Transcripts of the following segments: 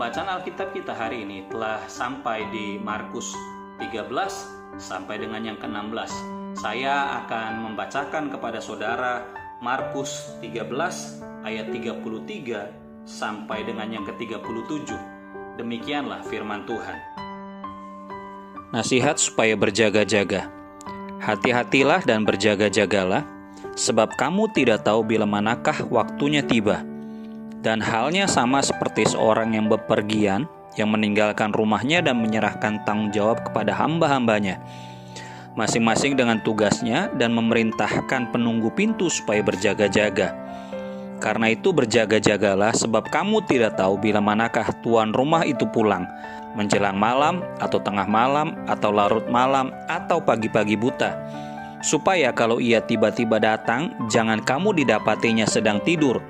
Bacaan Alkitab kita hari ini telah sampai di Markus 13 sampai dengan yang ke-16. Saya akan membacakan kepada saudara Markus 13 ayat 33 sampai dengan yang ke-37. Demikianlah firman Tuhan. Nasihat supaya berjaga-jaga. Hati-hatilah dan berjaga-jagalah, sebab kamu tidak tahu bila manakah waktunya tiba. Dan halnya sama seperti seorang yang bepergian, yang meninggalkan rumahnya dan menyerahkan tanggung jawab kepada hamba-hambanya, masing-masing dengan tugasnya, dan memerintahkan penunggu pintu supaya berjaga-jaga. Karena itu berjaga-jagalah, sebab kamu tidak tahu bila manakah tuan rumah itu pulang, menjelang malam, atau tengah malam, atau larut malam, atau pagi-pagi buta. Supaya kalau ia tiba-tiba datang, jangan kamu didapatinya sedang tidur.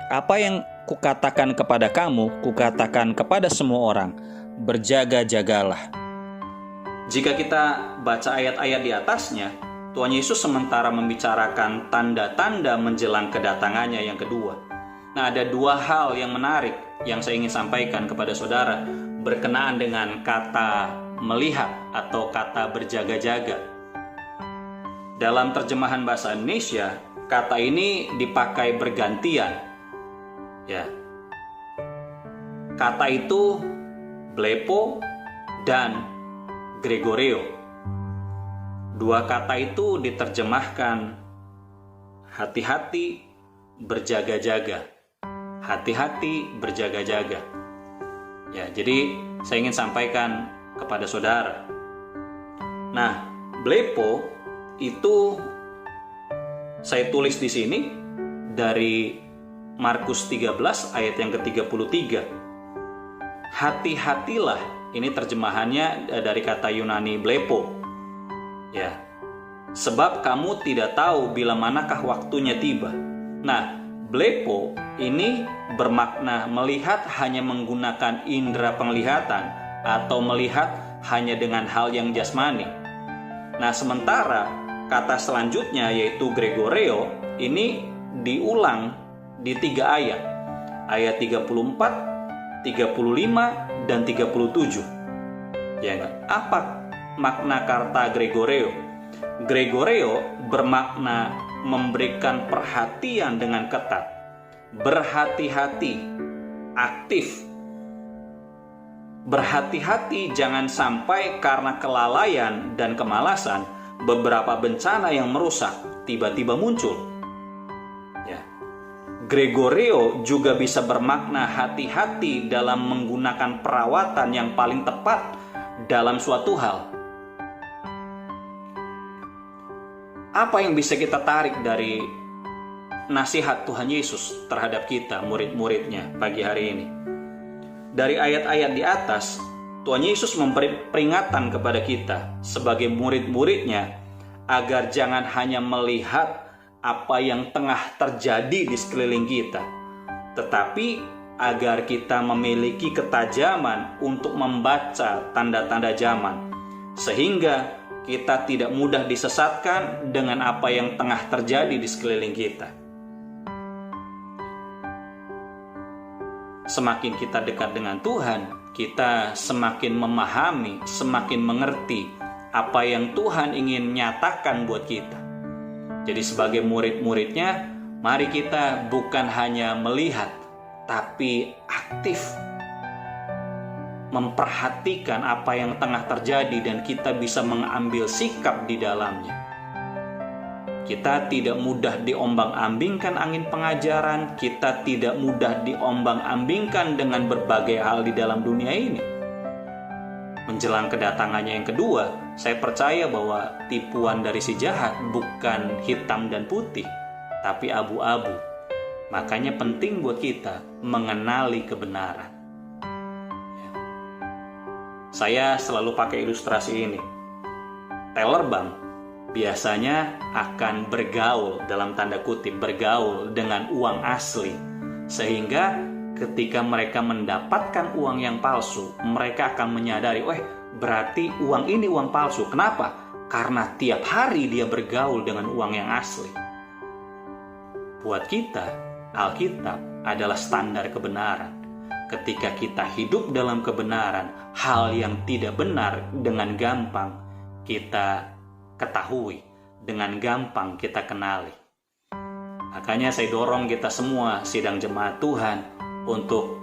Apa yang kukatakan kepada kamu, kukatakan kepada semua orang, berjaga-jagalah. Jika kita baca ayat-ayat di atasnya, Tuhan Yesus sementara membicarakan tanda-tanda menjelang kedatangannya yang kedua. Nah, ada dua hal yang menarik yang saya ingin sampaikan kepada saudara berkenaan dengan kata melihat atau kata berjaga-jaga. Dalam terjemahan bahasa Indonesia, kata ini dipakai bergantian. Ya, kata itu blepo dan gregoreo. Dua kata itu diterjemahkan hati-hati, berjaga-jaga. Hati-hati, berjaga-jaga. Ya, jadi saya ingin sampaikan kepada saudara. Nah, blepo itu saya tulis di sini dari Markus 13 ayat yang ke-33. Hati-hatilah, ini terjemahannya dari kata Yunani blepo. Ya. Sebab kamu tidak tahu bila manakah waktunya tiba. Nah, blepo ini bermakna melihat hanya menggunakan indera penglihatan atau melihat hanya dengan hal yang jasmani. Nah, sementara kata selanjutnya yaitu gregoreo ini diulang di 3 ayat. Ayat 34, 35, dan 37. Ya enggak? Apa makna kata gregoreo? Gregoreo bermakna memberikan perhatian dengan ketat, berhati-hati, aktif. Berhati-hati jangan sampai karena kelalaian dan kemalasan beberapa bencana yang merusak tiba-tiba muncul. Gregoreo juga bisa bermakna hati-hati dalam menggunakan perawatan yang paling tepat dalam suatu hal. Apa yang bisa kita tarik dari nasihat Tuhan Yesus terhadap kita, murid-muridnya pagi hari ini? Dari ayat-ayat di atas, Tuhan Yesus memberi peringatan kepada kita sebagai murid-muridnya agar jangan hanya melihat apa yang tengah terjadi di sekeliling kita, tetapi agar kita memiliki ketajaman untuk membaca tanda-tanda zaman, sehingga kita tidak mudah disesatkan dengan apa yang tengah terjadi di sekeliling kita. Semakin kita dekat dengan Tuhan, kita semakin memahami, semakin mengerti apa yang Tuhan ingin nyatakan buat kita. Jadi sebagai murid-muridnya, mari kita bukan hanya melihat, tapi aktif memperhatikan apa yang tengah terjadi dan kita bisa mengambil sikap di dalamnya. Kita tidak mudah diombang-ambingkan angin pengajaran, kita tidak mudah diombang-ambingkan dengan berbagai hal di dalam dunia ini. Menjelang kedatangannya yang kedua, saya percaya bahwa tipuan dari si jahat bukan hitam dan putih, tapi abu-abu. Makanya penting buat kita mengenali kebenaran. Saya selalu pakai ilustrasi ini. Teller bank biasanya akan bergaul, dalam tanda kutip, bergaul dengan uang asli. Sehingga ketika mereka mendapatkan uang yang palsu, mereka akan menyadari, berarti uang ini uang palsu. Kenapa? Karena tiap hari dia bergaul dengan uang yang asli. Buat kita, Alkitab adalah standar kebenaran. ketika kita hidup dalam kebenaran, hal yang tidak benar dengan gampang kita ketahui, dengan gampang kita kenali. Makanya saya dorong kita semua sidang jemaat Tuhan untuk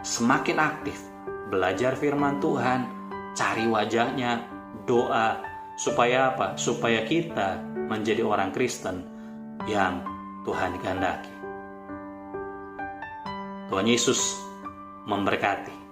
semakin aktif belajar firman Tuhan, cari wajahnya, doa, supaya apa? Supaya kita menjadi orang Kristen yang Tuhan kehendaki. Tuhan Yesus memberkati.